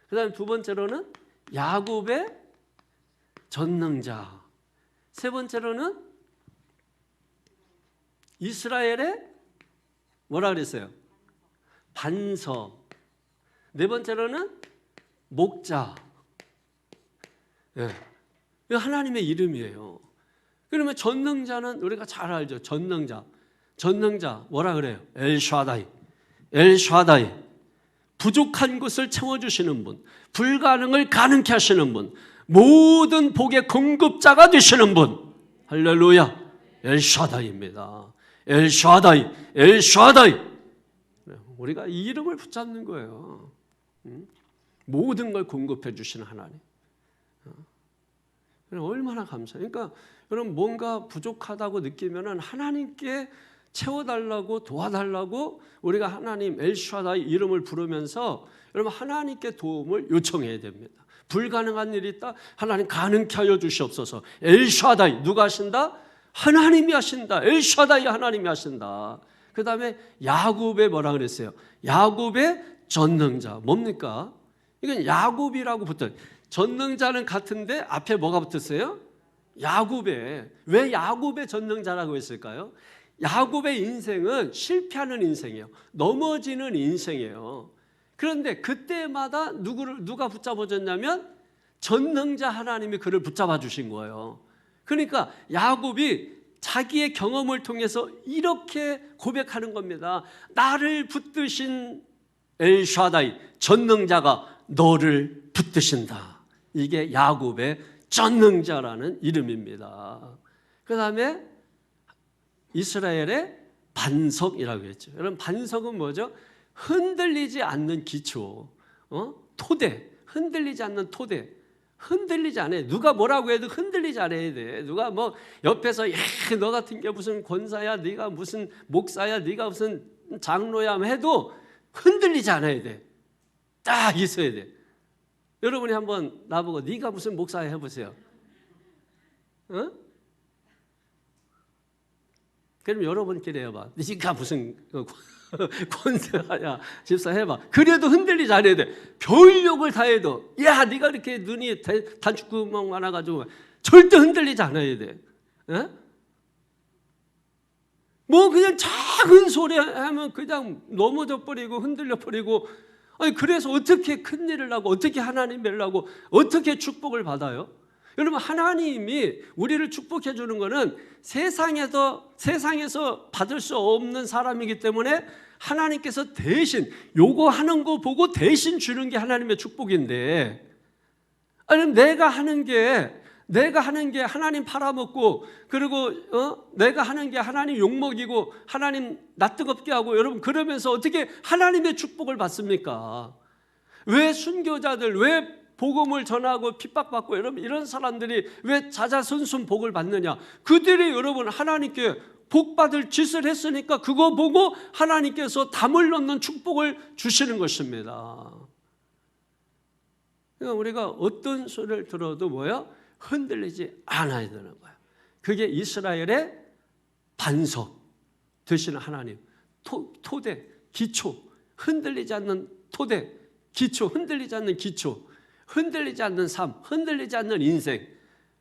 그 다음에 두 번째로는 야곱의 전능자. 세 번째로는 이스라엘의 뭐라 그랬어요? 반석. 네 번째로는 목자. 예. 이거 하나님의 이름이에요. 그러면 전능자는 우리가 잘 알죠. 전능자. 전능자 뭐라 그래요? 엘샤다이. 엘샤다이. 부족한 것을 채워주시는 분, 불가능을 가능케 하시는 분, 모든 복의 공급자가 되시는 분. 할렐루야. 엘샤다이입니다. 엘샤다이, 엘샤다이. 우리가 이 이름을 붙잡는 거예요. 모든 걸 공급해 주시는 하나님. 얼마나 감사해요. 그러니까 여러분 뭔가 부족하다고 느끼면은 하나님께 채워달라고 도와달라고 우리가 하나님 엘샤다이 이름을 부르면서 여러분 하나님께 도움을 요청해야 됩니다. 불가능한 일이 있다. 하나님 가능케 하여 주시옵소서. 엘샤다이 누가 하신다? 하나님이 하신다. 엘샤다이 하나님이 하신다. 그 다음에 야곱의 뭐라 그랬어요? 야곱의 전능자. 뭡니까? 이건 야곱이라고 붙어요. 전능자는 같은데 앞에 뭐가 붙었어요? 야곱의. 왜 야곱의 전능자라고 했을까요? 야곱의 인생은 실패하는 인생이에요. 넘어지는 인생이에요. 그런데 그때마다 누가 붙잡아줬냐면 전능자 하나님이 그를 붙잡아 주신 거예요. 그러니까 야곱이 자기의 경험을 통해서 이렇게 고백하는 겁니다. 나를 붙드신 엘샤다이 전능자가 너를 붙드신다. 이게 야곱의 전능자라는 이름입니다. 그 다음에 이스라엘의 반석이라고 했죠. 여러분 반석은 뭐죠? 흔들리지 않는 기초, 토대, 흔들리지 않는 토대, 흔들리지 않아요. 누가 뭐라고 해도 흔들리지 않아야 돼. 누가 뭐 옆에서 야, 너 같은 게 무슨 권사야, 네가 무슨 목사야, 네가 무슨 장로야 해도 흔들리지 않아야 돼. 딱 있어야 돼. 여러분이 한번 나보고 네가 무슨 목사야 해보세요. 그럼 여러분끼리 해봐. 네가 무슨 권세야 집사 해봐. 그래도 흔들리지 않아야 돼. 별력을 다해도 야 네가 이렇게 눈이 단추구멍 많아가지고 절대 흔들리지 않아야 돼. 에? 뭐 그냥 작은 소리 하면 그냥 넘어져 버리고 흔들려 버리고. 아니 그래서 어떻게 큰일을 하고 어떻게 하나님 뵈려고 어떻게 축복을 받아요? 여러분, 하나님이 우리를 축복해 주는 것은 세상에서 받을 수 없는 사람이기 때문에 하나님께서 대신 요구하는 거 보고 대신 주는 게 하나님의 축복인데, 아니면 내가 하는 게 하나님 팔아먹고, 그리고 내가 하는 게 하나님 욕먹이고 하나님 낯뜨겁게 하고, 여러분 그러면서 어떻게 하나님의 축복을 받습니까? 왜 순교자들, 왜 복음을 전하고 핍박받고 여러분 이런 사람들이 왜 자자손손 복을 받느냐? 그들이 여러분 하나님께 복받을 짓을 했으니까 그거 보고 하나님께서 담을 넣는 축복을 주시는 것입니다. 그러니까 우리가 어떤 소리를 들어도 뭐야? 흔들리지 않아야 되는 거야. 그게 이스라엘의 반석 되시는 하나님, 토대, 기초, 흔들리지 않는 토대, 기초, 흔들리지 않는 기초, 흔들리지 않는 삶, 흔들리지 않는 인생.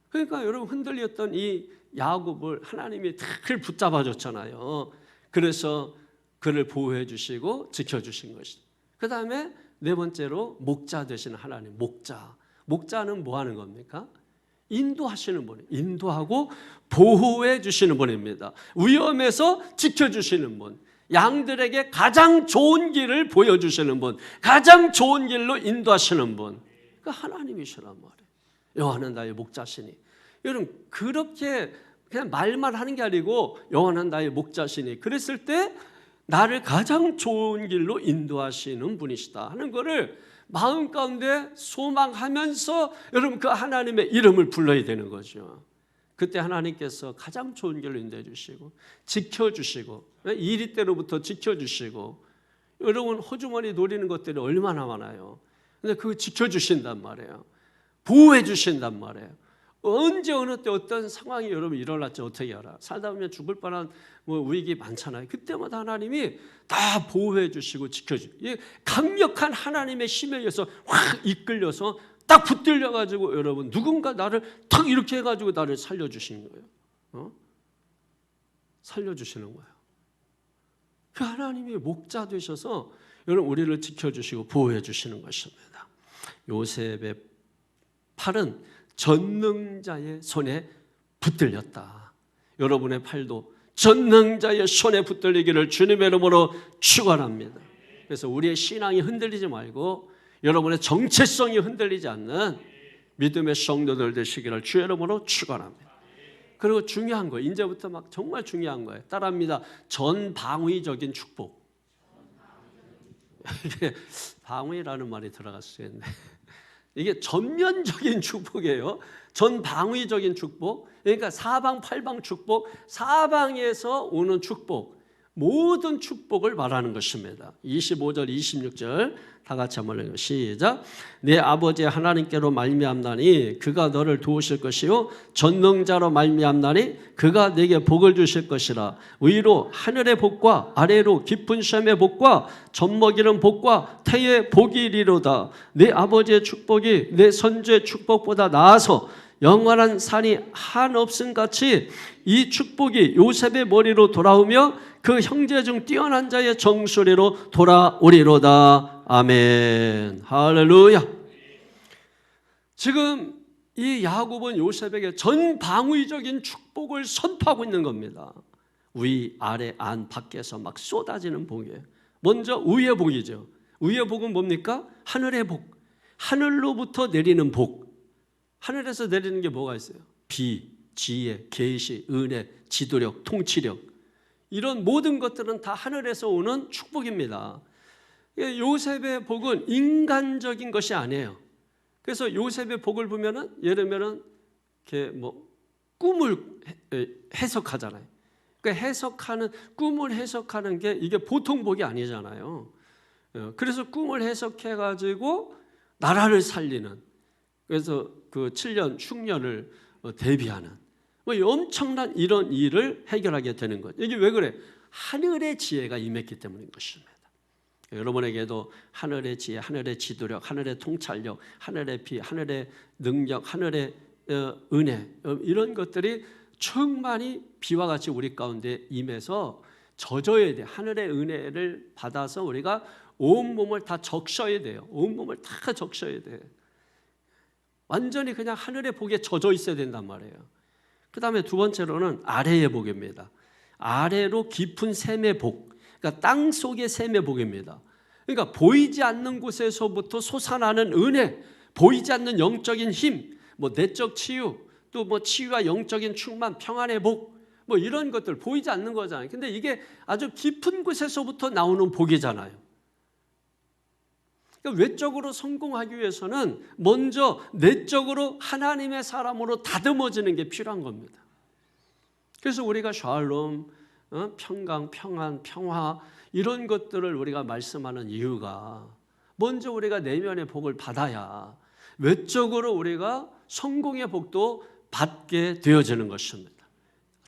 그러니까 여러분 흔들렸던 이 야곱을 하나님이 늘 붙잡아 줬잖아요. 그래서 그를 보호해 주시고 지켜주신 것이죠. 그 다음에 네 번째로 목자 되시는 하나님, 목자는 뭐 하는 겁니까? 인도하시는 분이에요. 인도하고 보호해 주시는 분입니다. 위험에서 지켜주시는 분, 양들에게 가장 좋은 길을 보여주시는 분, 가장 좋은 길로 인도하시는 분, 그 하나님이시란 말이에요. 여호와는 나의 목자시니. 여러분 그렇게 그냥 말만 하는 게 아니고 여호와는 나의 목자시니 그랬을 때 나를 가장 좋은 길로 인도하시는 분이시다 하는 것을 마음 가운데 소망하면서 여러분 그 하나님의 이름을 불러야 되는 거죠. 그때 하나님께서 가장 좋은 길로 인도해 주시고 지켜주시고, 이리 때로부터 지켜주시고, 여러분 호주머니 노리는 것들이 얼마나 많아요. 근데 그거 지켜주신단 말이에요. 보호해 주신단 말이에요. 언제 어느 때 어떤 상황이 여러분 일어날지 어떻게 알아? 살다 보면 죽을 뻔한 위기 많잖아요. 그때마다 하나님이 다 보호해 주시고 지켜주시고, 강력한 하나님의 힘에 의해서 확 이끌려서 딱 붙들려 가지고 여러분 누군가 나를 탁 이렇게 해가지고 나를 살려주시는 거예요. 살려주시는 거예요. 그 하나님이 목자 되셔서 여러분 우리를 지켜주시고 보호해 주시는 것입니다. 요셉의 팔은 전능자의 손에 붙들렸다. 여러분의 팔도 전능자의 손에 붙들리기를 주님의 이름으로 축원합니다. 그래서 우리의 신앙이 흔들리지 말고 여러분의 정체성이 흔들리지 않는 믿음의 성도들 되시기를 주의 이름으로 축원합니다. 그리고 중요한 거, 이제부터 막 정말 중요한 거예요. 따라합니다. 전방위적인 축복. 이게 방위라는 말이 들어갈 수 있네. 이게 전면적인 축복이에요. 전방위적인 축복. 그러니까 사방팔방 축복, 사방에서 오는 축복, 모든 축복을 말하는 것입니다. 25절, 26절 다 같이 한번 읽어요. 시작. 내 아버지 하나님께로 말미암나니 그가 너를 도우실 것이요 전능자로 말미암나니 그가 내게 복을 주실 것이라. 위로 하늘의 복과 아래로 깊은 샘의 복과 젖먹이는 복과 태의 복이 이리로다. 내 아버지의 축복이 내 선조의 축복보다 나아서 영원한 산이 한없음 같이 이 축복이 요셉의 머리로 돌아오며 그 형제 중 뛰어난 자의 정수리로 돌아오리로다. 아멘. 할렐루야. 지금 이 야곱은 요셉에게 전방위적인 축복을 선포하고 있는 겁니다. 위, 아래, 안, 밖에서 막 쏟아지는 복이에요. 먼저 위의 복이죠. 위의 복은 뭡니까? 하늘의 복. 하늘로부터 내리는 복. 하늘에서 내리는 게 뭐가 있어요? 비, 지혜, 계시, 은혜, 지도력, 통치력, 이런 모든 것들은 다 하늘에서 오는 축복입니다. 요셉의 복은 인간적인 것이 아니에요. 그래서 요셉의 복을 보면은 예를 들면은 이렇게 꿈을 해석하잖아요. 그러니까 꿈을 해석하는 게 이게 보통 복이 아니잖아요. 그래서 꿈을 해석해 가지고 나라를 살리는, 그래서 그 7년 흉년을 대비하는 엄청난 이런 일을 해결하게 되는 것. 이게 왜 그래? 하늘의 지혜가 임했기 때문인 것입니다. 여러분에게도 하늘의 지혜, 하늘의 지도력, 하늘의 통찰력, 하늘의 비, 하늘의 능력, 하늘의 은혜, 이런 것들이 충만히 비와 같이 우리 가운데 임해서 젖어야 돼. 하늘의 은혜를 받아서 우리가 온몸을 다 적셔야 돼요. 온몸을 다 적셔야 돼. 완전히 그냥 하늘의 복에 젖어 있어야 된단 말이에요. 그 다음에 두 번째로는 아래의 복입니다. 아래로 깊은 샘의 복, 그러니까 땅 속의 샘의 복입니다. 그러니까 보이지 않는 곳에서부터 솟아나는 은혜, 보이지 않는 영적인 힘, 뭐 내적 치유, 또 뭐 치유와 영적인 충만, 평안의 복, 뭐 이런 것들 보이지 않는 거잖아요. 근데 이게 아주 깊은 곳에서부터 나오는 복이잖아요. 그러니까 외적으로 성공하기 위해서는 먼저 내적으로 하나님의 사람으로 다듬어지는 게 필요한 겁니다. 그래서 우리가 샬롬, 평강, 평안, 평화 이런 것들을 우리가 말씀하는 이유가 먼저 우리가 내면의 복을 받아야 외적으로 우리가 성공의 복도 받게 되어지는 것입니다.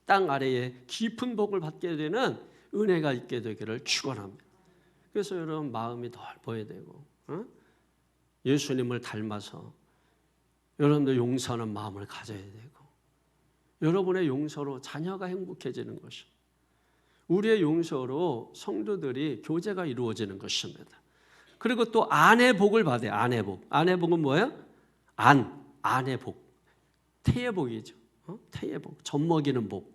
땅 아래에 깊은 복을 받게 되는 은혜가 있게 되기를 축원합니다. 그래서 여러분 마음이 넓어야 되고 예수님을 닮아서 여러분들 용서하는 마음을 가져야 되고 여러분의 용서로 자녀가 행복해지는 것입니다. 우리의 용서로 성도들이 교제가 이루어지는 것입니다. 그리고 또 아내 복을 받아요. 아내 복. 아내 복은 뭐예요? 아내 복. 태의 복이죠. 태의 복. 젖먹이는 복.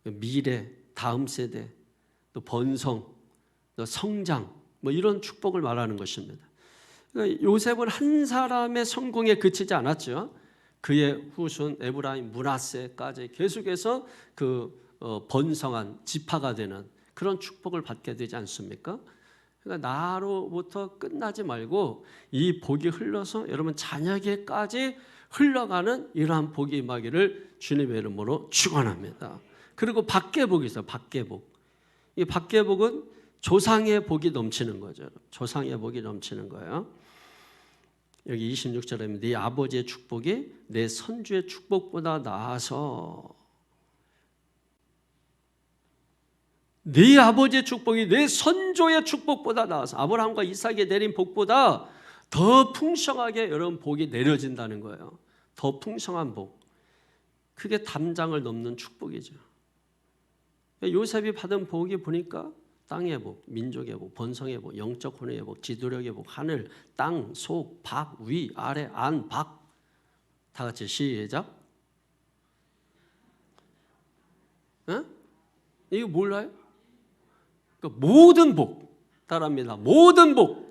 미래, 다음 세대, 또 번성, 또 성장, 뭐 이런 축복을 말하는 것입니다. 그러니까 요셉은 한 사람의 성공에 그치지 않았죠. 그의 후손 에브라임, 므낫세까지 계속해서 번성한 지파가 되는 그런 축복을 받게 되지 않습니까? 그러니까 나로부터 끝나지 말고 이 복이 흘러서 여러분 자녀에게까지 흘러가는 이러한 복이 임하기를 주님의 이름으로 축원합니다. 그리고 밖의 복이 있어요. 밖의 복. 이 밖의 복은 조상의 복이 넘치는 거죠. 조상의 복이 넘치는 거예요. 여기 26절에 네 아버지의 축복이 내 선주의 축복보다 나아서 네 아버지의 축복이 내 선조의 축복보다 나아서 아브라함과 이삭에 내린 복보다 더 풍성하게 여러분 복이 내려진다는 거예요. 더 풍성한 복. 그게 담장을 넘는 축복이죠. 요셉이 받은 복이 보니까 땅의 복, 민족의 복, 번성의 복, 영적 혼의 복, 지도력의 복, 하늘, 땅, 속, 밖, 위, 아래, 안, 밖. 다 같이 시작. 이거 몰라요? 그러니까 모든 복 따라합니다. 모든 복.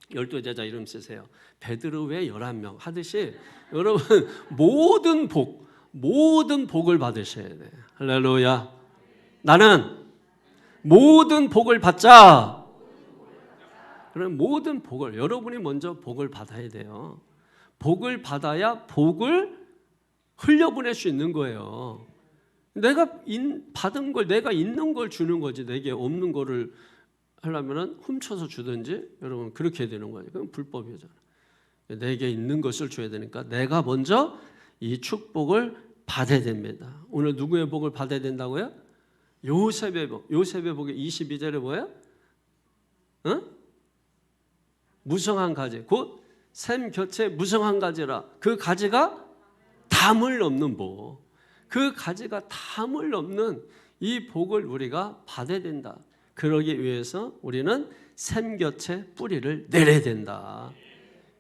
12제자 이름 쓰세요. 베드로 외 11명 하듯이 여러분 모든 복을 받으셔야 돼요. 할렐루야. 나는 모든 복을 받자. 그럼 모든 복을 여러분이 먼저 복을 받아야 돼요. 복을 받아야 복을 흘려보낼 수 있는 거예요. 내가 받은 걸 내가 있는 걸 주는 거지 내게 없는 거를 하려면 훔쳐서 주든지 여러분 그렇게 되는 거예요. 그건 불법이잖아요. 내게 있는 것을 줘야 되니까 내가 먼저 이 축복을 받아야 됩니다. 오늘 누구의 복을 받아야 된다고요? 요셉의 복. 요셉의 복이 22절에 뭐예요? 무성한 가지. 곧 샘 곁에 무성한 가지라. 그 가지가 담을 넘는 복. 그 가지가 담을 넘는 이 복을 우리가 받아야 된다. 그러기 위해서 우리는 샘 곁에 뿌리를 내려야 된다.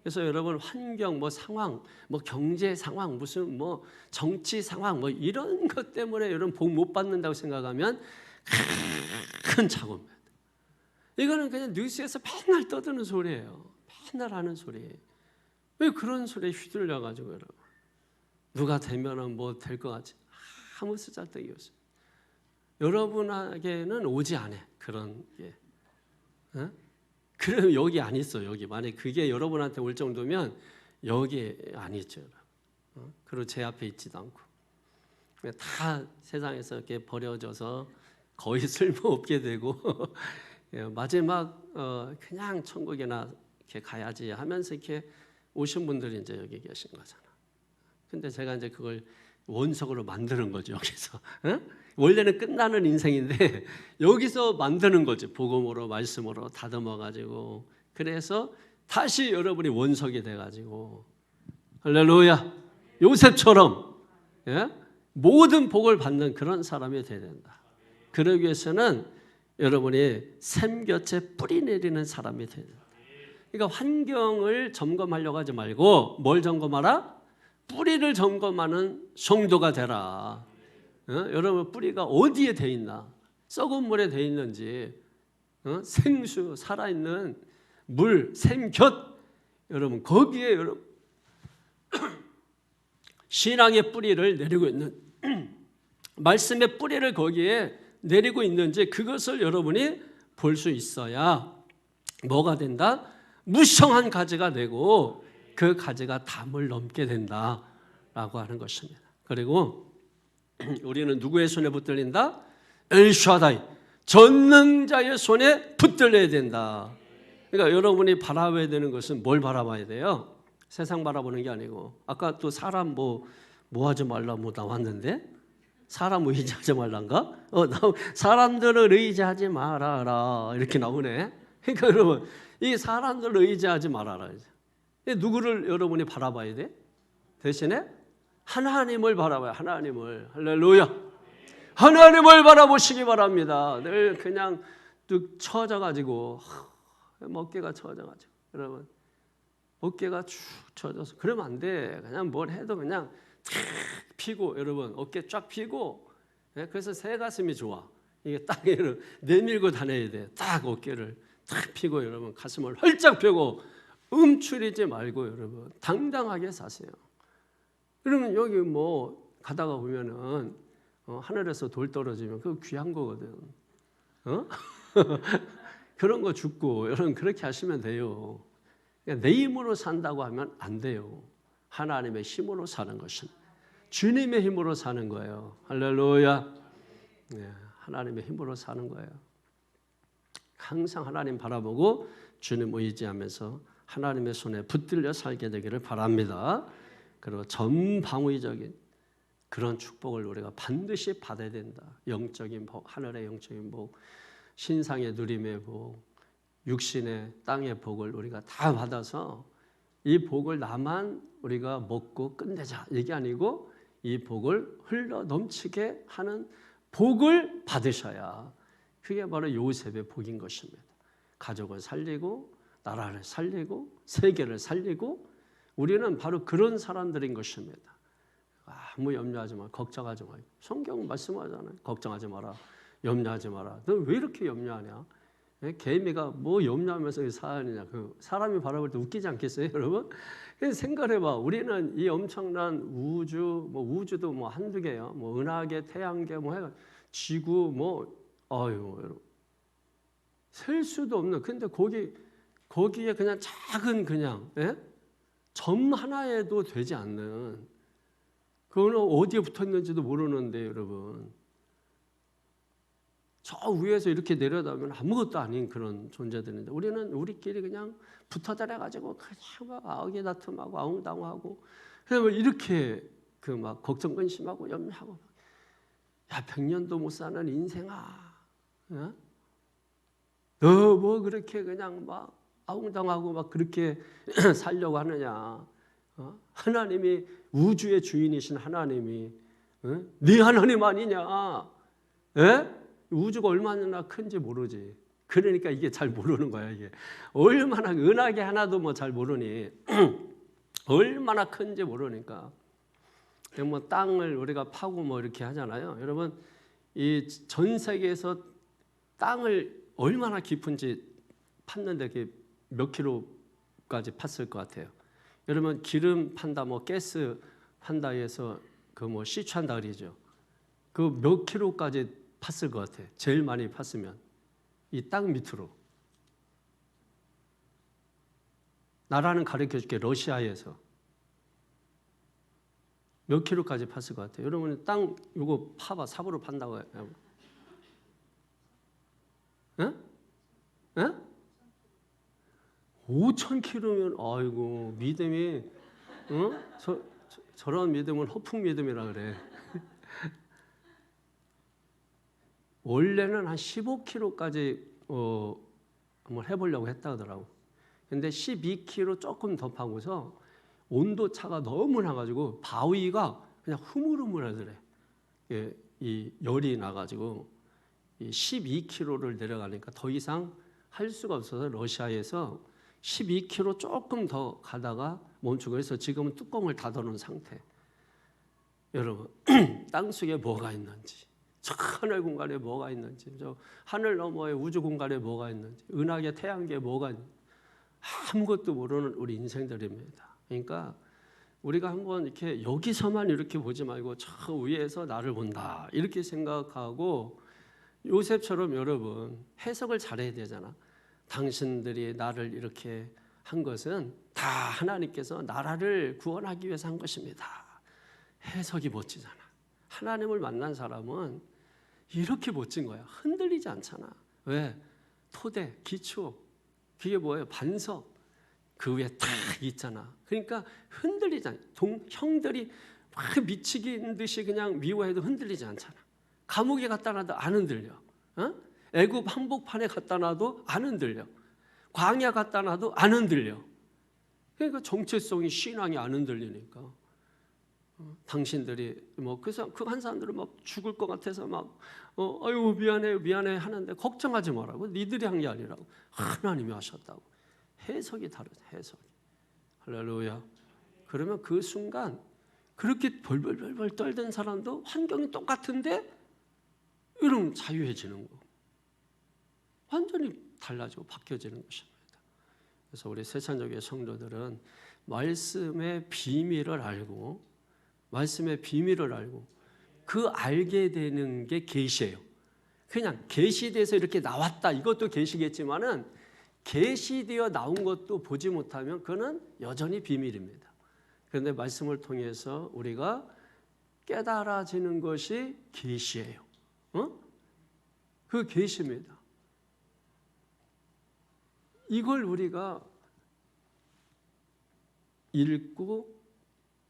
그래서 여러분 환경, 상황, 경제 상황, 무슨 정치 상황, 이런 것 때문에 여러분 복 못 받는다고 생각하면 큰 착오입니다. 이거는 그냥 뉴스에서 맨날 떠드는 소리예요. 맨날 하는 소리. 왜 그런 소리에 휘둘려가지고 여러분 누가 되면은 될 것 같지? 아무 쓰잘데기 없어요. 여러분에게는 오지 않아 그런 게. 그럼 여기 안 있어. 여기 만약 그게 여러분한테 올 정도면 여기 안 있죠. 그리고 제 앞에 있지도 않고 다 세상에서 이렇게 버려져서 거의 쓸모없게 되고 마지막 그냥 천국에나 이렇게 가야지 하면서 이렇게 오신 분들이 이제 여기 계신 거잖아. 근데 제가 이제 그걸 원석으로 만드는 거죠. 여기서 원래는 끝나는 인생인데 여기서 만드는 거죠. 복음으로 말씀으로 다듬어 가지고 그래서 다시 여러분이 원석이 돼 가지고 할렐루야. 요셉처럼 모든 복을 받는 그런 사람이 돼야 된다. 그러기 위해서는 여러분이 샘 곁에 뿌리 내리는 사람이 돼야 된다. 그러니까 환경을 점검하려고 하지 말고 뭘 점검하라? 뿌리를 점검하는 성도가 되라. 여러분 뿌리가 어디에 돼 있나? 썩은 물에 돼 있는지, 생수, 살아있는 물, 샘곁, 여러분 거기에 여러분 신앙의 뿌리를 내리고 있는 말씀의 뿌리를 거기에 내리고 있는지 그것을 여러분이 볼 수 있어야 뭐가 된다? 무성한 가지가 되고 그 가지가 담을 넘게 된다라고 하는 것입니다. 그리고 우리는 누구의 손에 붙들린다? 엘샤다이, 전능자의 손에 붙들려야 된다. 그러니까 여러분이 바라봐야 되는 것은 뭘 바라봐야 돼요? 세상 바라보는 게 아니고, 아까 또 사람 뭐 하지 말라 뭐 나왔는데, 사람 의지하지 말란가? 사람들을 의지하지 말아라 이렇게 나오네. 그러니까 여러분 이 사람들을 의지하지 말아라. 누구를 여러분이 바라봐야 돼? 대신에 하나님을 바라봐요. 하나님을. 할렐루야. 하나님을 바라보시기 바랍니다. 늘 그냥 뚝 처져가지고 어깨가 처져가지고 여러분 어깨가 축 처져서 그러면 안 돼. 그냥 뭘 해도 그냥 탁 피고 여러분 어깨 쫙 피고, 그래서 새 가슴이 좋아. 이게 땅에 내밀고 다녀야 돼. 딱 어깨를 탁 피고 여러분 가슴을 활짝 펴고 움츠리지 말고 여러분 당당하게 사세요. 그러면 여기 뭐 가다가 보면은 하늘에서 돌 떨어지면 그거 귀한 거거든. 그런 거 죽고 여러분 그렇게 하시면 돼요. 그러니까 내 힘으로 산다고 하면 안 돼요. 하나님의 힘으로 사는 것은 주님의 힘으로 사는 거예요. 할렐루야. 네, 하나님의 힘으로 사는 거예요. 항상 하나님 바라보고 주님 의지하면서 하나님의 손에 붙들려 살게 되기를 바랍니다. 그리고 전방위적인 그런 축복을 우리가 반드시 받아야 된다. 영적인 복, 하늘의 영적인 복, 신상의 누림의 복, 육신의 땅의 복을 우리가 다 받아서 이 복을 나만 우리가 먹고 끝내자 이게 아니고 이 복을 흘러 넘치게 하는 복을 받으셔야 그게 바로 요셉의 복인 것입니다. 가족을 살리고 나라를 살리고 세계를 살리고 우리는 바로 그런 사람들인 것입니다. 아무 염려하지 마, 걱정하지 마. 성경 말씀하잖아요. 걱정하지 마라, 염려하지 마라. 너 왜 이렇게 염려하냐? 개미가 뭐 염려하면서 사느냐? 그 사람이 바라볼 때 웃기지 않겠어요, 여러분? 생각해봐. 우리는 이 엄청난 우주, 뭐 우주도 뭐 한두 개요. 뭐 은하계, 태양계, 뭐 해가 지구, 뭐 여러분 셀 수도 없는. 근데 거기에 그냥 작은 그냥 점 하나에도 되지 않는. 그거는 어디에 붙어 있는지도 모르는데 여러분. 저 위에서 이렇게 내려다보면 아무것도 아닌 그런 존재들인데 우리는 우리끼리 그냥 붙어 다녀가지고 그냥 막 아우게 다툼하고 아웅다웅하고 그냥 이렇게 그 막 걱정 근심하고 염려하고 야 100년도 못 사는 인생아, 너 뭐 그렇게 그냥 막 아웅다웅하고 막 그렇게 살려고 하느냐? 하나님이 우주의 주인이신 하나님이 네 하나님 아니냐? 우주가 얼마나 큰지 모르지. 그러니까 이게 잘 모르는 거야. 이게 얼마나 은하계 하나도 뭐 잘 모르니 얼마나 큰지 모르니까. 뭐 땅을 우리가 파고 뭐 이렇게 하잖아요. 여러분 이 전 세계에서 땅을 얼마나 깊은지 팠는데 몇 킬로까지 팠을 것 같아요. 여러분 기름 판다, 뭐 가스 판다 해서 그 뭐 시추한다 그러죠. 그 몇 킬로까지 팠을 것 같아. 제일 많이 팠으면 이 땅 밑으로. 나라는 가르쳐줄게. 러시아에서 몇 킬로까지 팠을 것 같아요. 여러분 땅 이거 파봐. 삽으로 판다고 해요. 에? 5,000km면 아이고 믿음이 저런 믿음은 허풍 믿음이라 그래. 원래는 한 15km까지 한번 해보려고 했다 하더라고. 근데 12km 조금 더 파고서 온도 차가 너무 나가지고 바위가 그냥 흐물흐물하더래. 이 열이 나가지고 12km를 내려가니까 더 이상 할 수가 없어서 러시아에서 12km 조금 더 가다가 멈추고, 그래서 지금은 뚜껑을 닫아놓은 상태. 여러분, 땅속에 뭐가 있는지, 저 하늘 공간에 뭐가 있는지, 저 하늘 너머의 우주 공간에 뭐가 있는지, 은하계 태양계에 뭐가 있는지 아무것도 모르는 우리 인생들입니다. 그러니까 우리가 한번 이렇게 여기서만 이렇게 보지 말고 저 위에서 나를 본다 이렇게 생각하고, 요셉처럼 여러분 해석을 잘해야 되잖아. 당신들이 나를 이렇게 한 것은 다 하나님께서 나라를 구원하기 위해서 한 것입니다. 해석이 멋지잖아. 하나님을 만난 사람은 이렇게 멋진 거야. 흔들리지 않잖아. 왜? 토대, 기초, 그게 뭐예요? 반석, 그 위에 딱 있잖아. 그러니까 흔들리지 않아. 형들이 막 미치긴 듯이 그냥 미워해도 흔들리지 않잖아. 감옥에 갖다 놔도 안 흔들려. 애굽 한복판에 갖다 놔도 안 흔들려. 광야 갖다 놔도 안 흔들려. 그러니까 정체성이, 신앙이 안 흔들리니까. 당신들이 뭐 그래서 그 한 사람들은 막 죽을 것 같아서 막 아유 미안해 하는데, 걱정하지 말라고. 니들이 한 게 아니라고. 하나님이 하셨다고. 해석이 다르죠. 해석이. 할렐루야. 그러면 그 순간 그렇게 벌벌벌벌 떨던 사람도 환경이 똑같은데 이러면 자유해지는 거. 완전히 달라지고 바뀌어지는 것입니다. 그래서 우리 세찬교회 성도들은 말씀의 비밀을 알고, 그 알게 되는 게 계시예요. 그냥 계시돼서 이렇게 나왔다 이것도 계시겠지만은, 계시되어 나온 것도 보지 못하면 그거는 여전히 비밀입니다. 그런데 말씀을 통해서 우리가 깨달아지는 것이 계시예요. 그 계시입니다. 이걸 우리가 읽고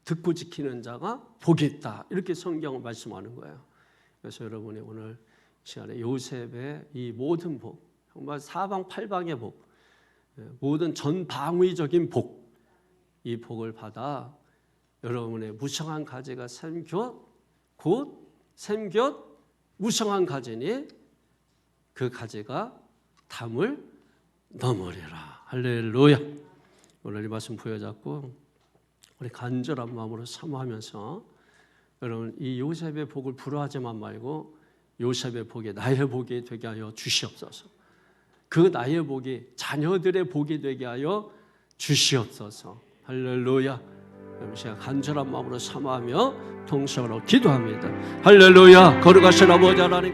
듣고 지키는 자가 복이 있다, 이렇게 성경은 말씀하는 거예요. 그래서 여러분이 오늘 시간에 요셉의 이 모든 복, 정말 사방팔방의 복, 모든 전방위적인 복, 이 복을 받아 여러분의 무성한 가지가 샘곁, 곧 샘곁 무성한 가지니 그 가지가 담을 넘으리라. 할렐루야. 오늘 이 말씀 부여잡고 우리 간절한 마음으로 사모하면서, 여러분 이 요셉의 복을 부러워하지만 말고 요셉의 복이 나의 복이 되게 하여 주시옵소서. 그 나의 복이 자녀들의 복이 되게 하여 주시옵소서. 할렐루야. 여러분 제가 간절한 마음으로 사모하며 동성으로 기도합니다. 할렐루야. 거룩하신 아버지 하나님,